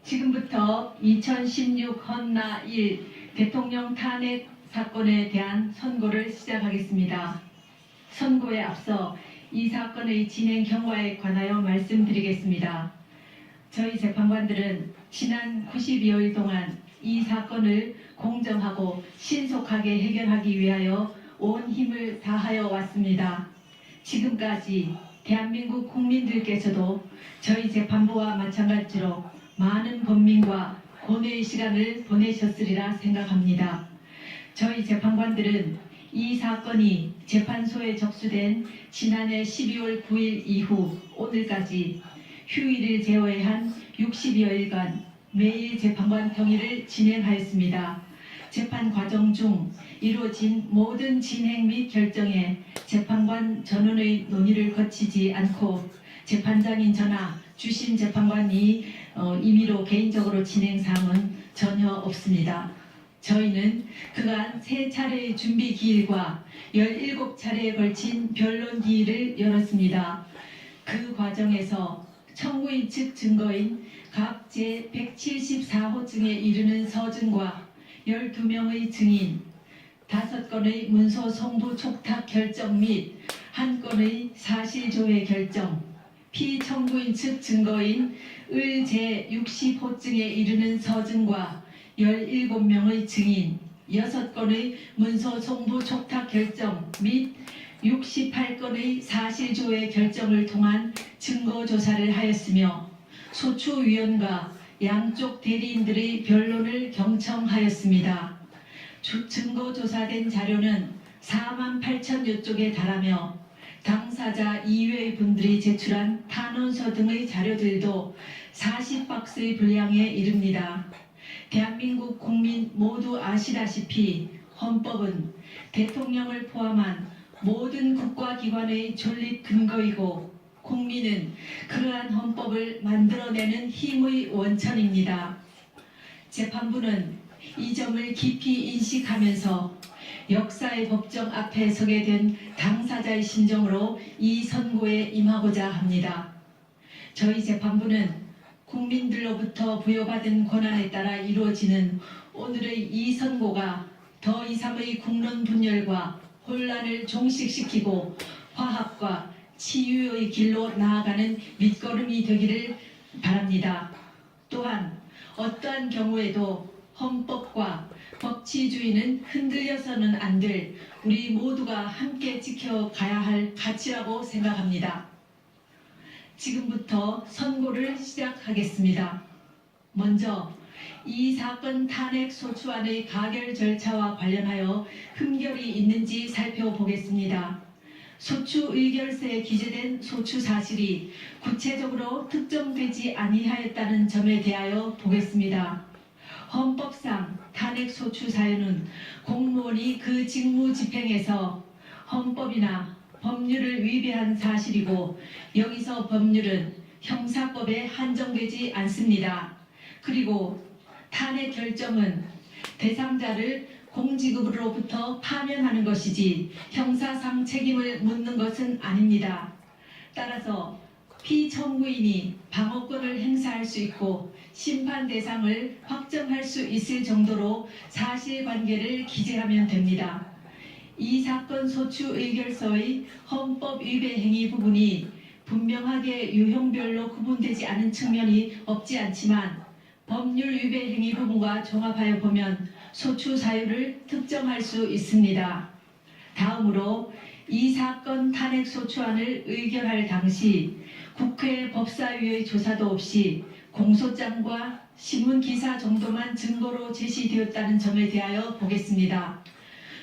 지금부터 2016 헌나 1 대통령 탄핵 사건에 대한 선고를 시작하겠습니다. 선고에 앞서 이 사건의 진행 경과에 관하여 말씀드리겠습니다. 저희 재판관들은 지난 92일 동안 이 사건을 공정하고 신속하게 해결하기 위하여 온 힘을 다하여 왔습니다. 지금까지 대한민국 국민들께서도 저희 재판부와 마찬가지로 많은 범민과 고뇌의 시간을 보내셨으리라 생각합니다. 저희 재판관들은 이 사건이 재판소에 접수된 지난해 12월 9일 이후 오늘까지 휴일을 제외한 60여일간 매일 재판관 평일을 진행하였습니다. 재판 과정 중 이루어진 모든 진행 및 결정에 재판관 전원의 논의를 거치지 않고 재판장인 저나 주심 재판관이 임의로 개인적으로 진행 사항은 전혀 없습니다. 저희는 그간 3차례의 준비 기일과 17차례에 걸친 변론 기일을 열었습니다. 그 과정에서 청구인 측 증거인 각 제174호증에 이르는 서증과 12명의 증인, 5건의 문서 송부 촉탁 결정 및 1건의 사실조회 결정, 피청구인 측 증거인 을 제60호증에 이르는 서증과 17명의 증인, 6건의 문서 송부 촉탁 결정 및 68건의 사실조회 결정을 통한 증거조사를 하였으며 소추위원과 양쪽 대리인들의 변론을 경청하였습니다. 증거조사된 자료는 48,000여 쪽에 달하며 당사자 이외의 분들이 제출한 탄원서 등의 자료들도 40박스의 분량에 이릅니다. 대한민국 국민 모두 아시다시피 헌법은 대통령을 포함한 모든 국가기관의 존립 근거이고 국민은 그러한 헌법을 만들어내는 힘의 원천입니다. 재판부는 이 점을 깊이 인식하면서 역사의 법정 앞에 서게 된 당사자의 심정으로 이 선고에 임하고자 합니다. 저희 재판부는 국민들로부터 부여받은 권한에 따라 이루어지는 오늘의 이 선고가 더 이상의 국론 분열과 혼란을 종식시키고 화합과 치유의 길로 나아가는 밑거름이 되기를 바랍니다. 또한 어떠한 경우에도 헌법과 법치주의는 흔들려서는 안 될 우리 모두가 함께 지켜가야 할 가치라고 생각합니다. 지금부터 선고를 시작하겠습니다. 먼저 이 사건 탄핵 소추안의 가결 절차와 관련하여 흠결이 있는지 살펴보겠습니다. 소추 의결서에 기재된 소추 사실이 구체적으로 특정되지 아니하였다는 점에 대하여 보겠습니다. 헌법상 탄핵 소추 사유는 공무원이 그 직무 집행에서 헌법이나 법률을 위배한 사실이고 여기서 법률은 형사법에 한정되지 않습니다. 그리고 탄핵 결정은 대상자를 공직으로부터 파면하는 것이지 형사상 책임을 묻는 것은 아닙니다. 따라서 피청구인이 방어권을 행사할 수 있고 심판 대상을 확정할 수 있을 정도로 사실관계를 기재하면 됩니다. 이 사건 소추 의결서의 헌법 위배 행위 부분이 분명하게 유형별로 구분되지 않은 측면이 없지 않지만 법률 위배 행위 부분과 종합하여 보면 소추 사유를 특정할 수 있습니다. 다음으로 이 사건 탄핵 소추안을 의결할 당시 국회 법사위의 조사도 없이 공소장과 신문기사 정도만 증거로 제시되었다는 점에 대하여 보겠습니다.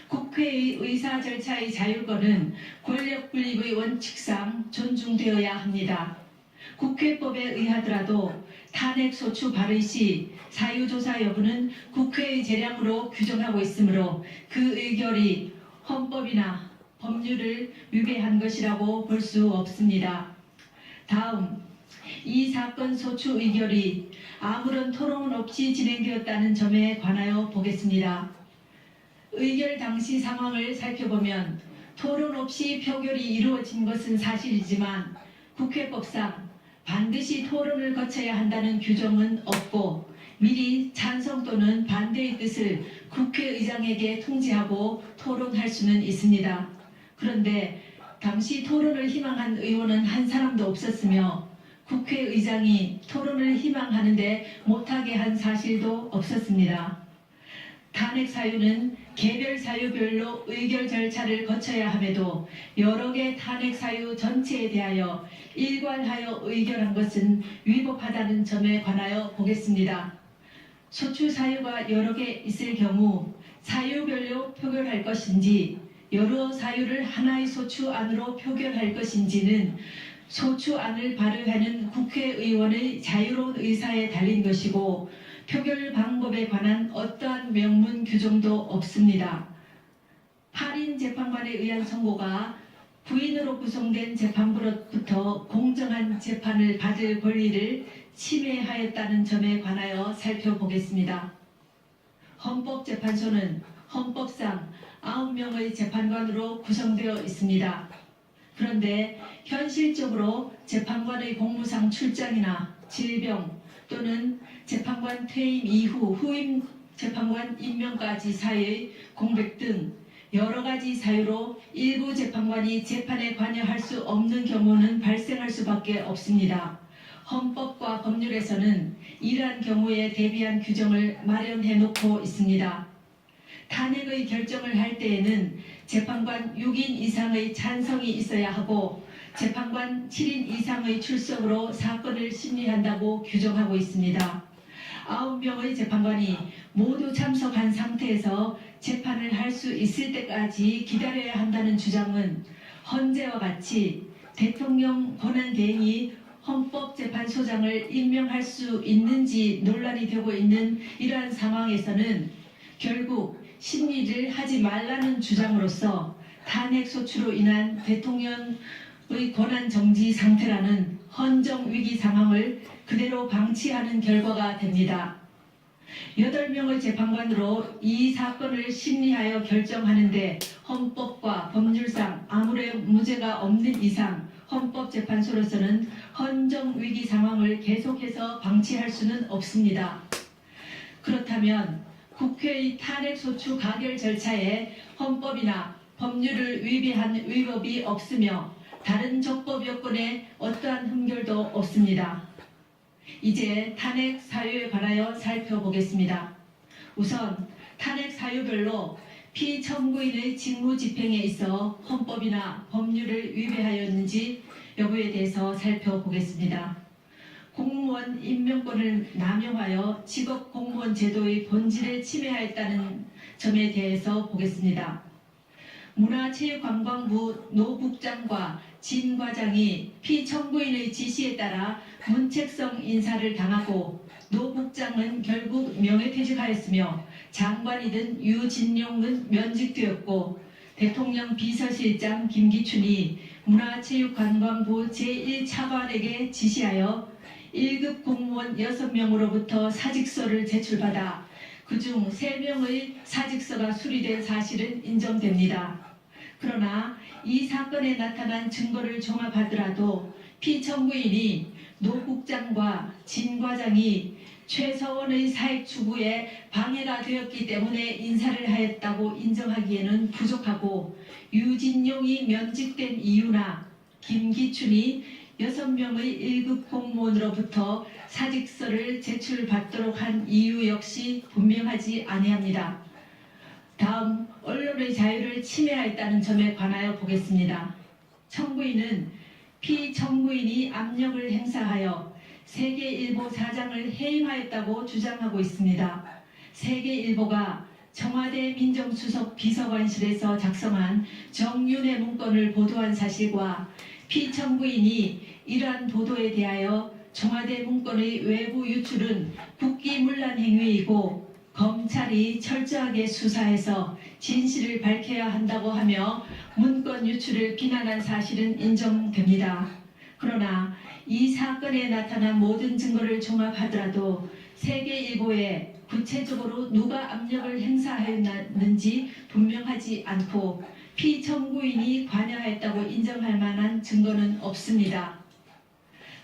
국회의 의사 절차의 자율권은 권력 분립의 원칙상 존중되어야 합니다. 국회법에 의하더라도 탄핵 소추 발의 시 사유조사 여부는 국회의 재량으로 규정하고 있으므로 그 의결이 헌법이나 법률을 위배한 것이라고 볼 수 없습니다. 다음, 이 사건 소추 의결이 아무런 토론 없이 진행되었다는 점에 관하여 보겠습니다. 의결 당시 상황을 살펴보면 토론 없이 표결이 이루어진 것은 사실이지만 국회법상 반드시 토론을 거쳐야 한다는 규정은 없고 미리 찬성 또는 반대의 뜻을 국회의장에게 통지하고 토론할 수는 있습니다. 그런데 당시 토론을 희망한 의원은 한 사람도 없었으며 국회의장이 토론을 희망하는데 못하게 한 사실도 없었습니다. 탄핵 사유는 개별 사유별로 의결 절차를 거쳐야 함에도 여러 개 탄핵 사유 전체에 대하여 일괄하여 의결한 것은 위법하다는 점에 관하여 보겠습니다. 소추 사유가 여러 개 있을 경우 사유별로 표결할 것인지 여러 사유를 하나의 소추안으로 표결할 것인지는 소추안을 발의하는 국회의원의 자유로운 의사에 달린 것이고 표결 방법에 관한 어떠한 명문 규정도 없습니다. 8인 재판관에 의한 선고가 부인으로 구성된 재판부로부터 공정한 재판을 받을 권리를 침해하였다는 점에 관하여 살펴보겠습니다. 헌법재판소는 헌법상 9명의 재판관으로 구성되어 있습니다. 그런데 현실적으로 재판관의 공무상 출장이나 질병 또는 재판관 퇴임 이후 후임 재판관 임명까지 사이의 공백 등 여러 가지 사유로 일부 재판관이 재판에 관여할 수 없는 경우는 발생할 수밖에 없습니다. 헌법과 법률에서는 이러한 경우에 대비한 규정을 마련해 놓고 있습니다. 탄핵의 결정을 할 때에는 재판관 6인 이상의 찬성이 있어야 하고 재판관 7인 이상의 출석으로 사건을 심리한다고 규정하고 있습니다. 9명의 재판관이 모두 참석한 상태에서 재판을 할 수 있을 때까지 기다려야 한다는 주장은 헌재와 같이 대통령 권한대행이 헌법재판소장을 임명할 수 있는지 논란이 되고 있는 이러한 상황에서는 결국 심리를 하지 말라는 주장으로서 탄핵소추로 인한 대통령의 권한 정지 상태라는 헌정 위기 상황을 그대로 방치하는 결과가 됩니다. 8명의 재판관으로 이 사건을 심리하여 결정하는데 헌법과 법률상 아무런 문제가 없는 이상 헌법재판소로서는 헌정 위기 상황을 계속해서 방치할 수는 없습니다. 그렇다면 국회의 탄핵소추 가결 절차에 헌법이나 법률을 위배한 위법이 없으며 다른 적법 요건에 어떠한 흠결도 없습니다. 이제 탄핵 사유에 관하여 살펴보겠습니다. 우선 탄핵 사유별로 피청구인의 직무집행에 있어 헌법이나 법률을 위배하였는지 여부에 대해서 살펴보겠습니다. 공무원 임명권을 남용하여 직업공무원 제도의 본질을 침해하였다는 점에 대해서 보겠습니다. 문화체육관광부 노 국장과 진 과장이 피청구인의 지시에 따라 문책성 인사를 당하고 노 국장은 결국 명예퇴직하였으며 장관이던 유진룡은 면직되었고 대통령 비서실장 김기춘이 문화체육관광부 제1차관에게 지시하여 1급 공무원 6명으로부터 사직서를 제출받아 그중 3명의 사직서가 수리된 사실은 인정됩니다. 그러나 이 사건에 나타난 증거를 종합하더라도 피청구인이 노 국장과 진 과장이 최서원의 사익 추구에 방해가 되었기 때문에 인사를 하였다고 인정하기에는 부족하고 유진용이 면직된 이유나 김기춘이 6명의 1급 공무원으로부터 사직서를 제출받도록 한 이유 역시 분명하지 아니합니다. 다음 언론의 자유를 침해하였다는 점에 관하여 보겠습니다. 청구인은 피청구인이 압력을 행사하여 세계일보 사장을 해임하였다고 주장하고 있습니다. 세계일보가 청와대 민정수석 비서관실에서 작성한 정윤회 문건을 보도한 사실과 피청구인이 이러한 보도에 대하여 청와대 문건의 외부 유출은 국기문란 행위이고 검찰이 철저하게 수사해서 진실을 밝혀야 한다고 하며 문건 유출을 비난한 사실은 인정됩니다. 그러나 이 사건에 나타난 모든 증거를 종합하더라도 세계일보에 구체적으로 누가 압력을 행사하였는지 분명하지 않고 피청구인이 관여했다고 인정할 만한 증거는 없습니다.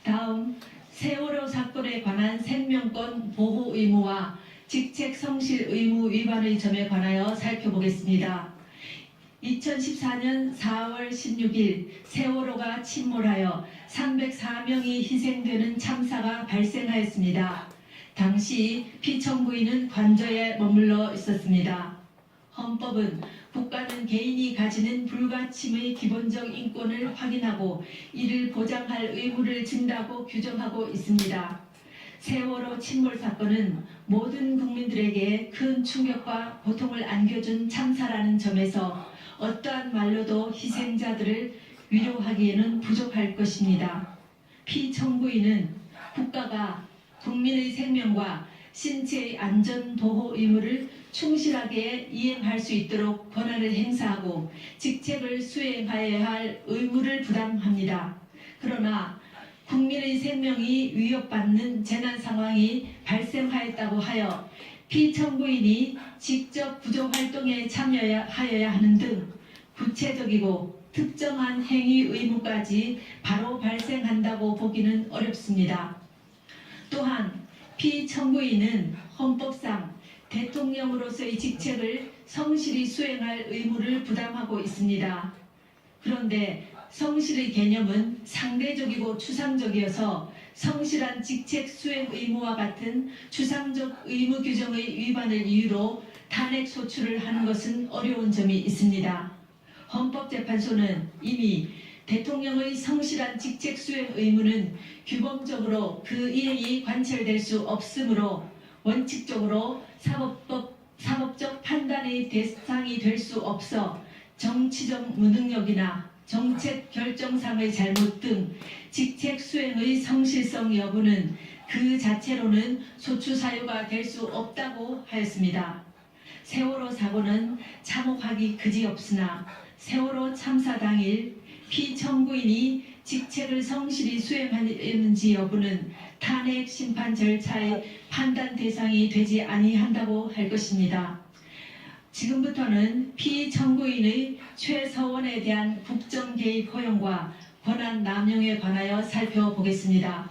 다음 세월호 사건에 관한 생명권 보호 의무와 직책 성실 의무 위반의 점에 관하여 살펴보겠습니다. 2014년 4월 16일 세월호가 침몰하여 304명이 희생되는 참사가 발생하였습니다. 당시 피청구인은 관저에 머물러 있었습니다. 헌법은 국가는 개인이 가지는 불가침의 기본적 인권을 확인하고 이를 보장할 의무를 진다고 규정하고 있습니다. 세월호 침몰 사건은 모든 국민들에게 큰 충격과 고통을 안겨준 참사라는 점에서 어떠한 말로도 희생자들을 위로하기에는 부족할 것입니다. 피청구인은 국가가 국민의 생명과 신체의 안전 보호 의무를 충실하게 이행할 수 있도록 권한을 행사하고 직책을 수행하여야 할 의무를 부담합니다. 그러나 국민의 생명이 위협받는 재난 상황이 발생하였다고 하여 피청구인이 직접 구조활동에 참여하여야 하는 등 구체적이고 특정한 행위 의무까지 바로 발생한다고 보기는 어렵습니다. 또한 피청구인은 헌법상 대통령으로서의 직책을 성실히 수행할 의무를 부담하고 있습니다. 그런데 성실의 개념은 상대적이고 추상적이어서 성실한 직책 수행 의무와 같은 추상적 의무 규정의 위반을 이유로 탄핵 소추를 하는 것은 어려운 점이 있습니다. 헌법재판소는 이미 대통령의 성실한 직책 수행 의무는 규범적으로 그 이행이 관철될 수 없으므로 원칙적으로 사법적 판단의 대상이 될 수 없어 정치적 무능력이나 정책 결정상의 잘못 등 직책 수행의 성실성 여부는 그 자체로는 소추 사유가 될 수 없다고 하였습니다. 세월호 사고는 참혹하기 그지없으나 세월호 참사 당일 피청구인이 직책을 성실히 수행하였는지 여부는 탄핵 심판 절차의 판단 대상이 되지 아니한다고 할 것입니다. 지금부터는 피청구인의 최서원에 대한 국정 개입 허용과 권한 남용에 관하여 살펴보겠습니다.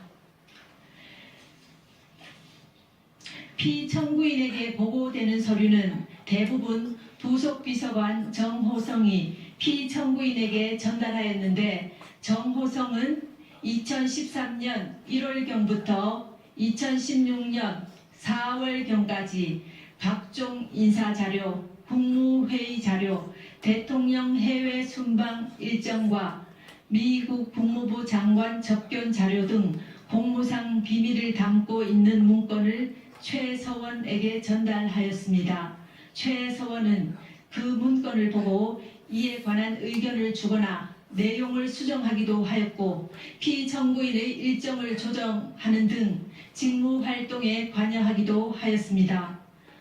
피청구인에게 보고되는 서류는 대부분 부속비서관 정호성이 피청구인에게 전달하였는데 정호성은 2013년 1월경부터 2016년 4월경까지 각종 인사자료, 국무회의 자료, 대통령 해외 순방 일정과 미국 국무부 장관 접견 자료 등 공무상 비밀을 담고 있는 문건을 최서원에게 전달하였습니다. 최서원은 그 문건을 보고 이에 관한 의견을 주거나 내용을 수정하기도 하였고 피청구인의 일정을 조정하는 등 직무활동에 관여하기도 하였습니다.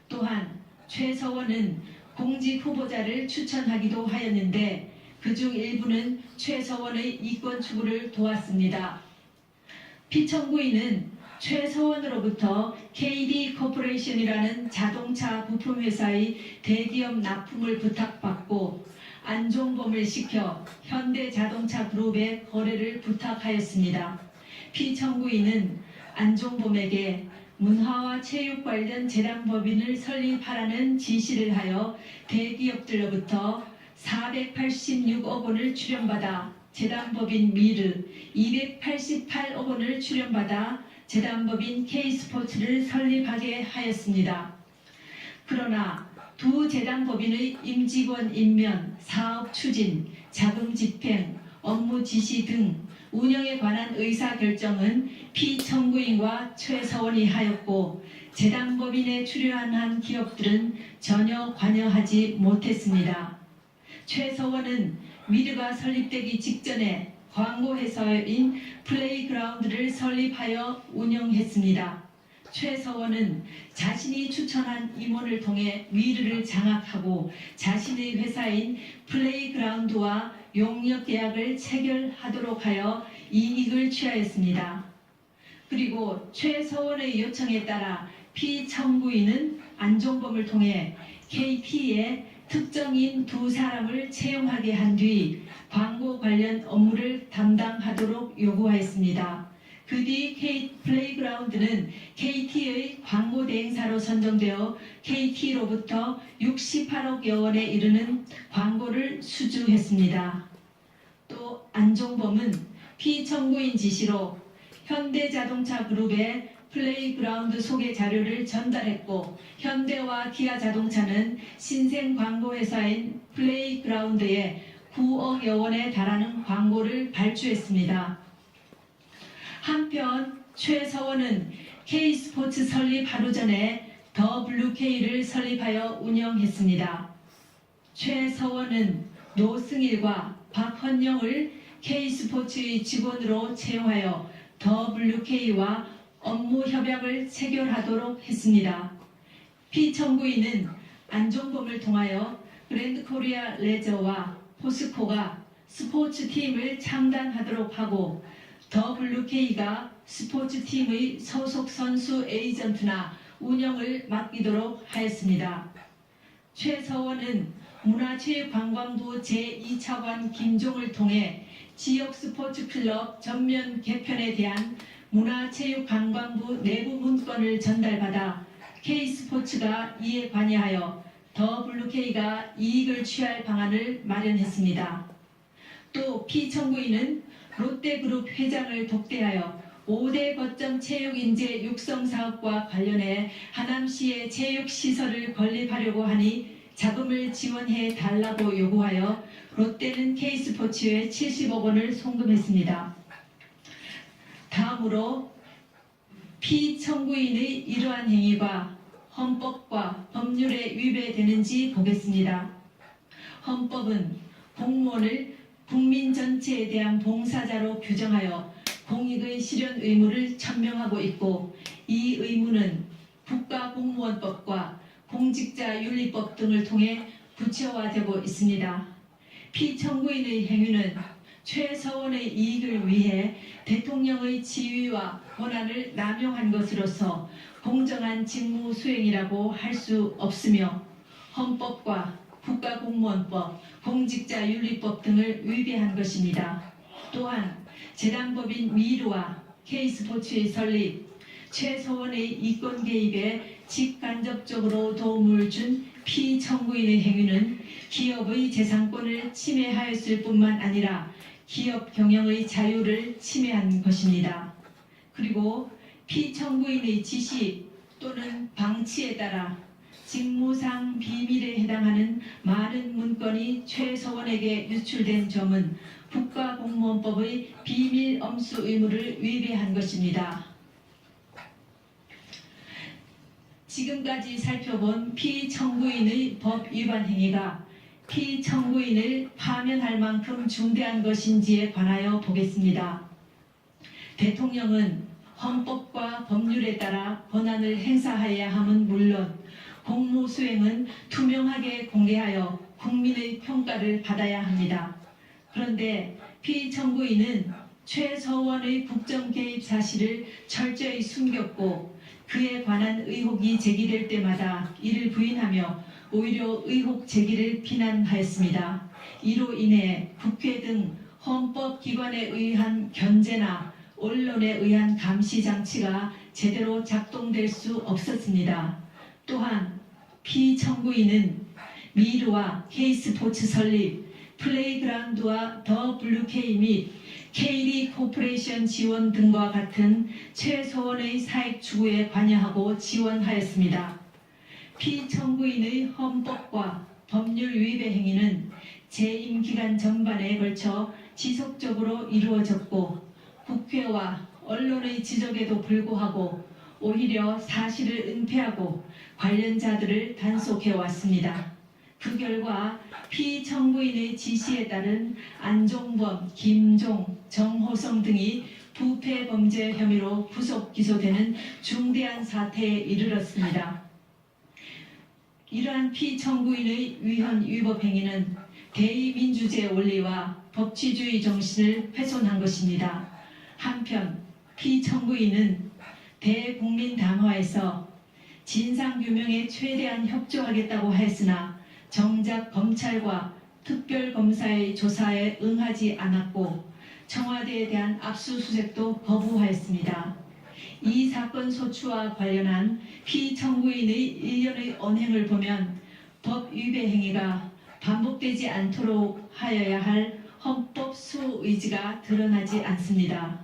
또한 최서원은 공직 후보자를 추천하기도 하였는데 그중 일부는 최서원의 이권 추구를 도왔습니다. 피청구인은 최서원으로부터 KD 코퍼레이션이라는 자동차 부품회사의 대기업 납품을 부탁받고 안종범을 시켜 현대자동차 그룹의 거래를 부탁하였습니다. 피청구인은 안종범에게 문화와 체육 관련 재단법인을 설립하라는 지시를 하여 대기업들로부터 486억 원을 출연받아 재단법인 미르, 288억 원을 출연받아 재단법인 K스포츠를 설립하게 하였습니다. 그러나 두 재단법인의 임직원 임면, 사업 추진, 자금 집행, 업무 지시 등 운영에 관한 의사결정은 피청구인과 최서원이 하였고 재단법인에 출연한 기업들은 전혀 관여하지 못했습니다. 최서원은 미르가 설립되기 직전에 광고회사인 플레이그라운드를 설립하여 운영했습니다. 최서원은 자신이 추천한 임원을 통해 미르를 장악하고 자신의 회사인 플레이그라운드와 용역 계약을 체결하도록 하여 이익을 취하였습니다. 그리고 최서원의 요청에 따라 피청구인은 안종범을 통해 KT에 특정인 두 사람을 채용하게 한 뒤 광고 관련 업무를 담당하도록 요구하였습니다. 그 뒤 플레이그라운드는 KT의 광고 대행사로 선정되어 KT로부터 68억여 원에 이르는 광고를 수주했습니다. 또 안종범은 피청구인 지시로 현대자동차 그룹에 플레이그라운드 소개 자료를 전달했고, 현대와 기아자동차는 신생 광고회사인 플레이그라운드에 9억여 원에 달하는 광고를 발주했습니다. 한편 최서원은 K스포츠 설립 하루 전에 더블루K를 설립하여 운영했습니다. 최서원은 노승일과 박헌영을 K스포츠의 직원으로 채용하여 WK와 업무 협약을 체결하도록 했습니다. 피청구인은 안종범을 통하여 그랜드코리아 레저와 포스코가 스포츠팀을 창단하도록 하고, WK가 스포츠팀의 소속 선수 에이전트나 운영을 맡기도록 하였습니다. 최서원은 문화체육관광부 제2차관 김종을 통해 지역 스포츠클럽 전면 개편에 대한 문화체육관광부 내부 문건을 전달받아 K스포츠가 이에 관여하여 WK가 이익을 취할 방안을 마련했습니다. 또 피청구인은 롯데그룹 회장을 독대하여 5대 거점 체육인재 육성 사업과 관련해 하남시에 체육시설을 건립하려고 하니 자금을 지원해 달라고 요구하여 롯데는 K스포츠에 70억 원을 송금했습니다. 다음으로 피청구인의 이러한 행위가 헌법과 법률에 위배되는지 보겠습니다. 헌법은 공무원을 국민 전체에 대한 봉사자로 규정하여 공익의 실현 의무를 천명하고 있고, 이 의무는 국가공무원법과 공직자윤리법 등을 통해 구체화되고 있습니다. 피청구인의 행위는 최서원의 이익을 위해 대통령의 지위와 권한을 남용한 것으로서 공정한 직무 수행이라고 할 수 없으며, 헌법과 국가공무원법, 공직자윤리법 등을 위배한 것입니다. 또한 재단법인 미르와 K스포츠의 설립, 최서원의 이권 개입에 직간접적으로 도움을 준 피청구인의 행위는 기업의 재산권을 침해하였을 뿐만 아니라 기업 경영의 자유를 침해한 것입니다. 그리고 피청구인의 지시 또는 방치에 따라 직무상 비밀에 해당하는 많은 문건이 최서원에게 유출된 점은 국가공무원법의 비밀 엄수 의무를 위배한 것입니다. 지금까지 살펴본 피청구인의 법 위반 행위가 피청구인을 파면할 만큼 중대한 것인지에 관하여 보겠습니다. 대통령은 헌법과 법률에 따라 권한을 행사해야 함은 물론 공무 수행은 투명하게 공개하여 국민의 평가를 받아야 합니다. 그런데 피청구인은 최서원의 국정 개입 사실을 철저히 숨겼고, 그에 관한 의혹이 제기될 때마다 이를 부인하며 오히려 의혹 제기를 비난하였습니다. 이로 인해 국회 등 헌법기관에 의한 견제나 언론에 의한 감시 장치가 제대로 작동될 수 없었습니다. 또한 피청구인은 미르와 K스포츠 설립, 플레이그라운드와 WK 및 K리 코퍼레이션 지원 등과 같은 최서원의 사익 추구에 관여하고 지원하였습니다. 피청구인의 헌법과 법률 위배 행위는 재임 기간 전반에 걸쳐 지속적으로 이루어졌고, 국회와 언론의 지적에도 불구하고 오히려 사실을 은폐하고 관련자들을 단속해왔습니다. 그 결과 피청구인의 지시에 따른 안종범, 김종, 정호성 등이 부패 범죄 혐의로 구속 기소되는 중대한 사태에 이르렀습니다. 이러한 피청구인의 위헌 위법 행위는 대의민주주의 원리와 법치주의 정신을 훼손한 것입니다. 한편 피청구인은 대국민담화에서 진상규명에 최대한 협조하겠다고 하였으나 정작 검찰과 특별검사의 조사에 응하지 않았고, 청와대에 대한 압수수색도 거부하였습니다. 이 사건 소추와 관련한 피청구인의 일련의 언행을 보면 법 위배 행위가 반복되지 않도록 하여야 할 헌법 수호 의지가 드러나지 않습니다.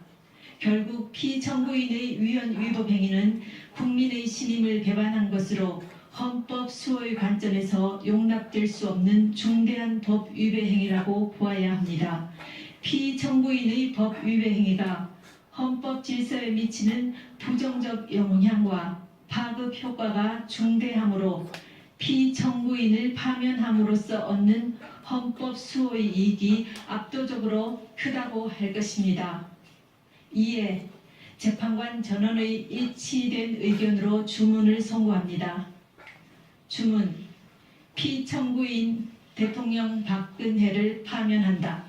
결국 피청구인의 위헌 위법 행위는 국민의 신임을 배반한 것으로 헌법 수호의 관점에서 용납될 수 없는 중대한 법 위배 행위라고 보아야 합니다. 피청구인의 법 위배 행위가 헌법 질서에 미치는 부정적 영향과 파급 효과가 중대하므로 피청구인을 파면함으로써 얻는 헌법 수호의 이익이 압도적으로 크다고 할 것입니다. 이에 재판관 전원의 일치된 의견으로 주문을 선고합니다. 주문, 피청구인 대통령 박근혜를 파면한다.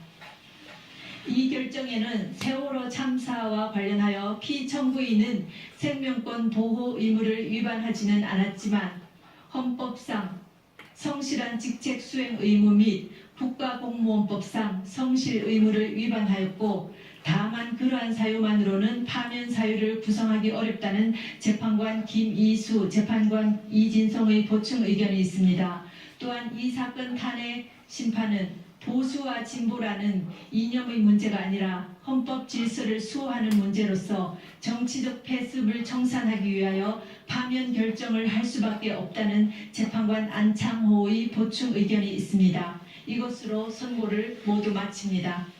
이 결정에는 세월호 참사와 관련하여 피청구인은 생명권 보호 의무를 위반하지는 않았지만 헌법상 성실한 직책 수행 의무 및 국가공무원법상 성실 의무를 위반하였고 다만 그러한 사유만으로는 파면 사유를 구성하기 어렵다는 재판관 김이수, 재판관 이진성의 보충 의견이 있습니다. 또한 이 사건 탄핵 심판은 보수와 진보라는 이념의 문제가 아니라 헌법 질서를 수호하는 문제로서 정치적 패습을 청산하기 위하여 파면 결정을 할 수밖에 없다는 재판관 안창호의 보충 의견이 있습니다. 이것으로 선고를 모두 마칩니다.